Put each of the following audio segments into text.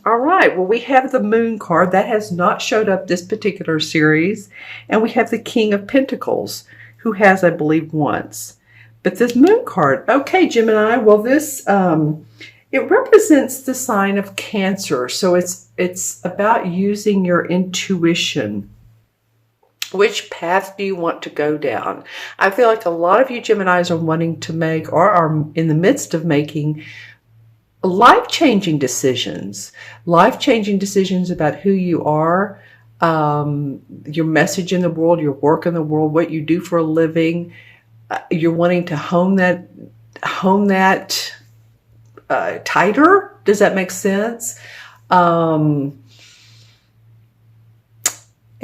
All right. Well, we have the Moon card. That has not showed up this particular series. And we have the King of Pentacles, who has, I believe, once. But this Moon card, okay, Gemini, well, this, it represents the sign of Cancer. So it's about using your intuition. Which path do you want to go down? I feel like a lot of you Geminis are wanting to make, or are in the midst of making, life-changing decisions. Life-changing decisions about who you are, your message in the world, your work in the world, what you do for a living. You're wanting to hone that tighter. Does that make sense?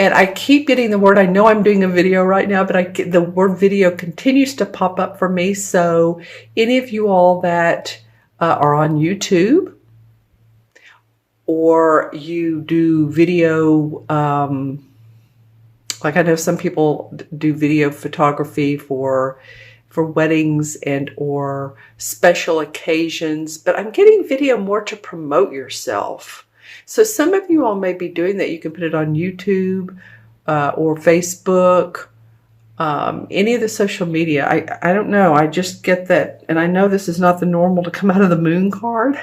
And I keep getting the word, I know I'm doing a video right now, but the word video continues to pop up for me. So any of you all that are on YouTube, or you do video, like I know some people do video photography for weddings and or special occasions, but I'm getting video more to promote yourself. So some of you all may be doing that. You can put it on YouTube or Facebook, any of the social media. I don't know. I just get that. And I know this is not the normal to come out of the Moon card.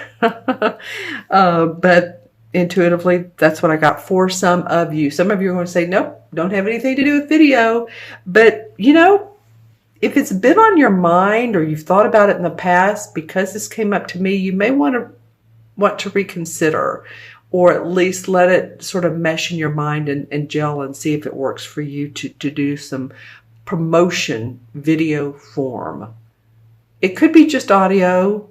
But intuitively, that's what I got for some of you. Some of you are going to say, nope, don't have anything to do with video. But, you know, if it's been on your mind or you've thought about it in the past, because this came up to me, you may want to reconsider, or at least let it sort of mesh in your mind and gel and see if it works for you to do some promotion video form. It could be just audio,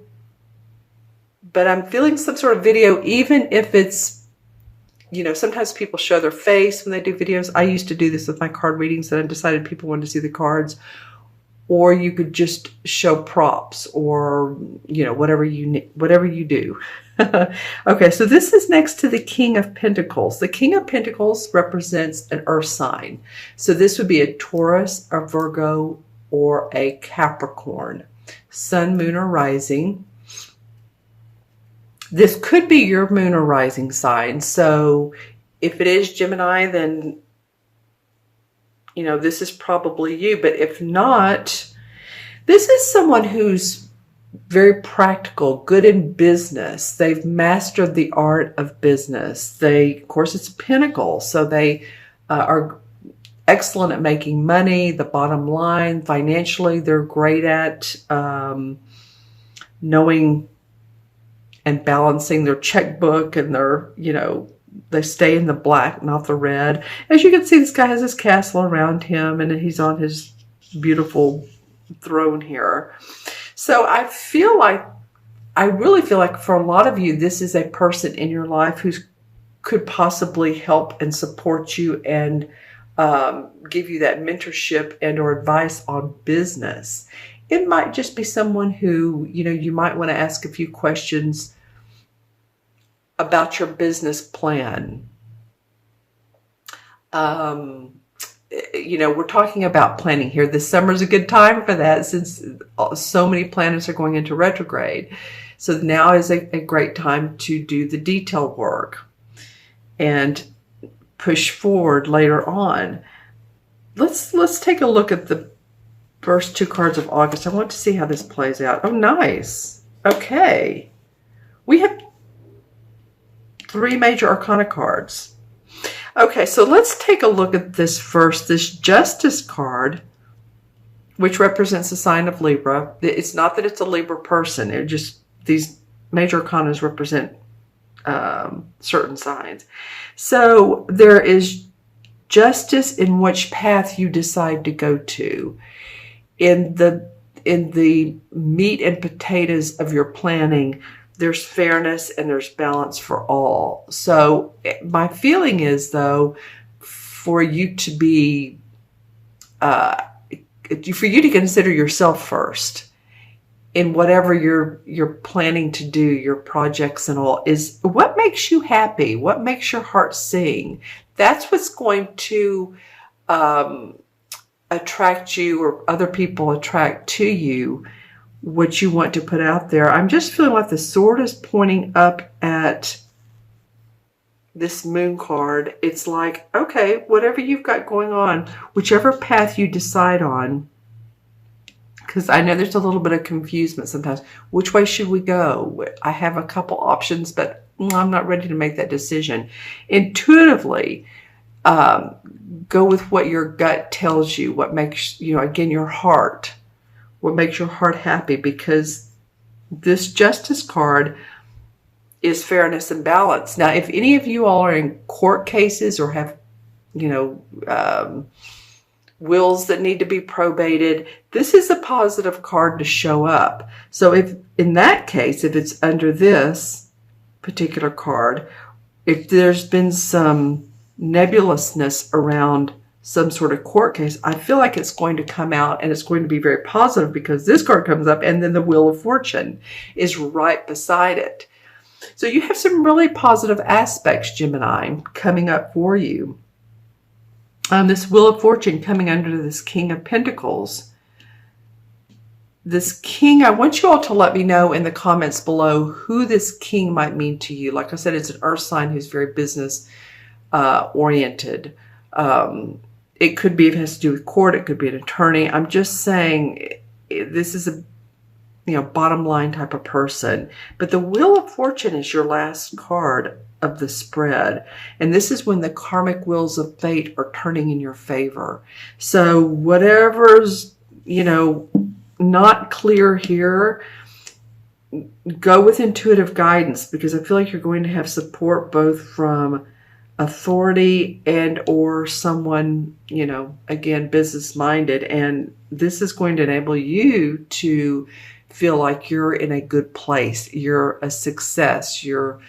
but I'm feeling some sort of video, even if it's, you know, sometimes people show their face when they do videos. I used to do this with my card readings, and I decided people wanted to see the cards. Or you could just show props, or, you know, whatever you do. Okay, so this is next to the King of Pentacles. The King of Pentacles represents an earth sign. So this would be a Taurus, a Virgo, or a Capricorn. Sun, moon, or rising. This could be your moon or rising sign. So if it is Gemini, then, you know, this is probably you. But if not, this is someone who's very practical, good in business. They've mastered the art of business. Of course, it's Pentacle, so they are excellent at making money. The bottom line, financially, they're great at knowing and balancing their checkbook, and their, you know, they stay in the black, not the red. As you can see, this guy has his castle around him, and he's on his beautiful throne here. So I really feel like for a lot of you, this is a person in your life who could possibly help and support you and give you that mentorship and or advice on business. It might just be someone who, you know, you might want to ask a few questions about your business plan. You know, we're talking about planning here. This summer is a good time for that, since so many planets are going into retrograde. So now is a great time to do the detail work and push forward later on. Let's take a look at the first two cards of August. I want to see how this plays out. Oh, nice. Okay. We have 3 major arcana cards. Okay, so let's take a look at this first. This Justice card, which represents the sign of Libra. It's not that it's a Libra person. It just, these major arcanas represent certain signs. So there is justice in which path you decide to go to. In the meat and potatoes of your planning, there's fairness and there's balance for all. So my feeling is, though, for you to be, for you to consider yourself first in whatever you're planning to do, your projects and all, is what makes you happy, what makes your heart sing. That's what's going to attract you, or other people attract to you what you want to put out there. I'm just feeling like the sword is pointing up at this moon card, it's like, okay, whatever you've got going on, whichever path you decide on, because I know there's a little bit of confusement sometimes. Which way should we go? I have a couple options, but I'm not ready to make that decision. Intuitively, go with what your gut tells you, what makes, again, your heart, what makes your heart happy, because this Justice card is fairness and balance. Now, if any of you all are in court cases or have, wills that need to be probated, this is a positive card to show up. So if in that case, if it's under this particular card, if there's been some nebulousness around some sort of court case, I feel like it's going to come out and it's going to be very positive, because this card comes up and then the Wheel of Fortune is right beside it. So you have some really positive aspects, Gemini, coming up for you. This Wheel of Fortune coming under this King of Pentacles. This King, I want you all to let me know in the comments below who this King might mean to you. Like I said, it's an earth sign who's very business oriented. It could be, if it has to do with court, it could be an attorney. I'm just saying this is a bottom line type of person. But the Wheel of Fortune is your last card of the spread. And this is when the karmic wheels of fate are turning in your favor. So whatever's, not clear here, go with intuitive guidance, because I feel like you're going to have support both from authority and or someone, again, business minded. And this is going to enable you to feel like you're in a good place. You're a success. You're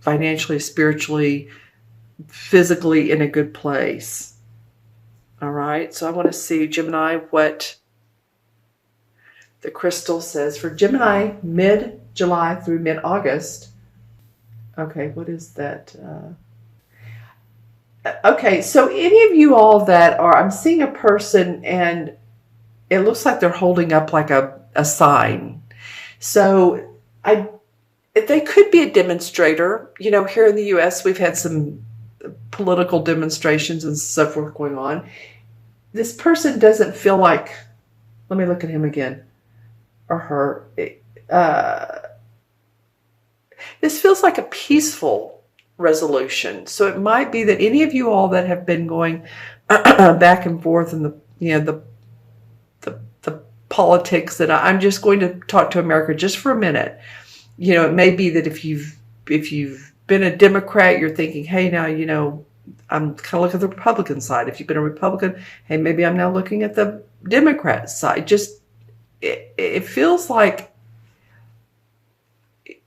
financially, spiritually, physically in a good place. All right. So I want to see, Gemini, what the crystal says for Gemini mid-July through mid-August. Okay. What is that? Okay. So any of you all that are, I'm seeing a person and it looks like they're holding up like a sign. So they could be a demonstrator. Here in the U.S., we've had some political demonstrations and so forth going on. This person doesn't feel like, let me look at him again, or her. This feels like a peaceful resolution. So it might be that any of you all that have been going back and forth in the politics, that I'm just going to talk to America just for a minute. It may be that if you've been a Democrat, you're thinking, hey, now, I'm kind of looking at the Republican side. If you've been a Republican, hey, maybe I'm now looking at the Democrat side. Just, it feels like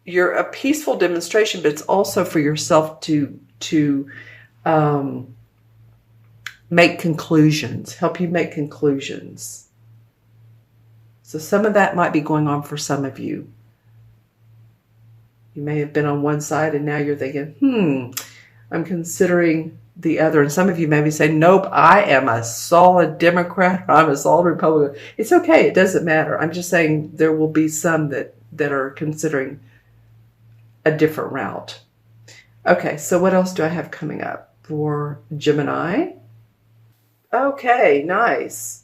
you're a peaceful demonstration, but it's also for yourself to make conclusions, help you make conclusions. So some of that might be going on for some of you. You may have been on one side and now you're thinking, I'm considering the other. And some of you may be saying, nope, I am a solid Democrat, or I'm a solid Republican. It's okay. It doesn't matter. I'm just saying there will be some that are considering a different route. Okay, so what else do I have coming up for Gemini? Okay, nice.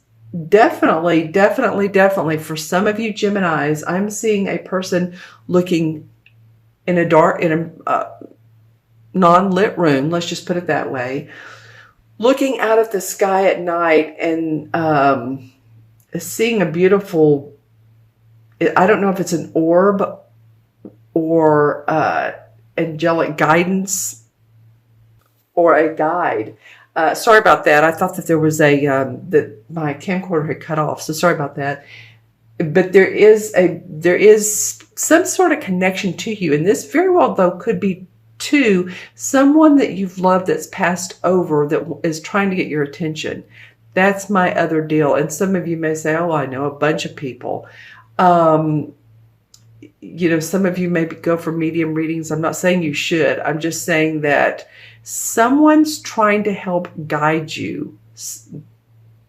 Definitely. For some of you Geminis, I'm seeing a person looking in a non-lit room, let's just put it that way, looking out at the sky at night and seeing a beautiful, I don't know if it's an orb or angelic guidance or a guide. Sorry about that. I thought that there was that my camcorder had cut off. So sorry about that. But there is some sort of connection to you. And this very well, though, could be to someone that you've loved that's passed over that is trying to get your attention. That's my other deal. And some of you may say, oh, I know a bunch of people. Some of you maybe go for medium readings. I'm not saying you should. I'm just saying that someone's trying to help guide you.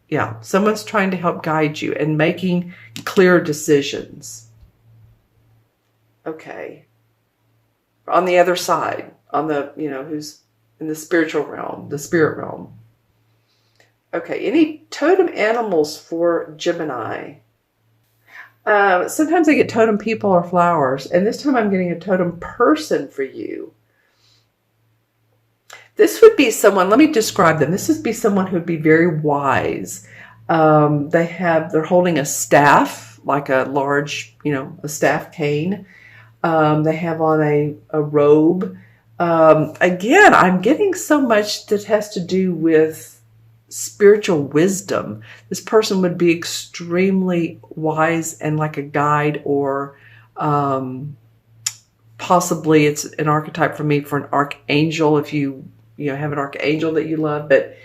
Yeah, someone's trying to help guide you and making clear decisions. Okay. on the other side, on the, who's in the spiritual realm, the spirit realm. Okay, any totem animals for Gemini? Sometimes I get totem people or flowers, and this time I'm getting a totem person for you. This would be someone, let me describe them. This would be someone who would be very wise. They're holding a staff, like a large, a staff cane. They have on a robe. Again, I'm getting so much that has to do with spiritual wisdom. This person would be extremely wise and like a guide, or possibly it's an archetype for me for an archangel, if you have an archangel that you love. But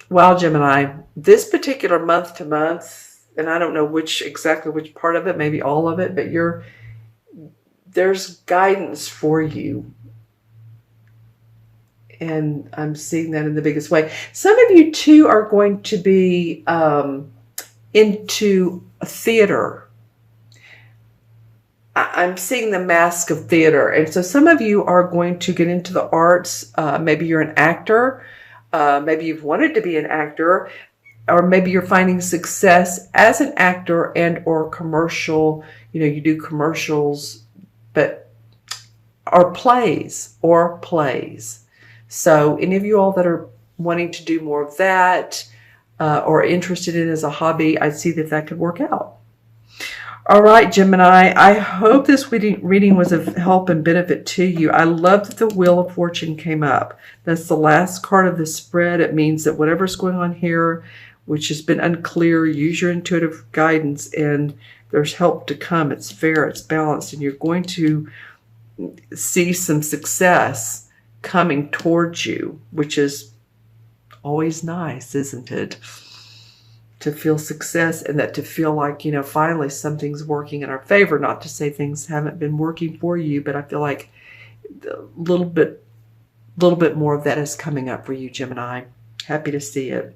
wow, Gemini, this particular month to month, and I don't know exactly which part of it, maybe all of it, but there's guidance for you. And I'm seeing that in the biggest way. Some of you too are going to be into theater. I'm seeing the mask of theater. And so some of you are going to get into the arts. Maybe you're an actor. Maybe you've wanted to be an actor. Or maybe you're finding success as an actor and or commercial. You do commercials, or plays. So any of you all that are wanting to do more of that or interested in it as a hobby, I see that could work out. All right, Gemini, I hope this reading was of help and benefit to you. I love that the Wheel of Fortune came up. That's the last card of the spread. It means that whatever's going on here, which has been unclear, use your intuitive guidance, and there's help to come. It's fair, it's balanced, and you're going to see some success coming towards you, which is always nice, isn't it? To feel success, and that to feel like, finally something's working in our favor. Not to say things haven't been working for you, but I feel like a little bit more of that is coming up for you, Gemini. Happy to see it.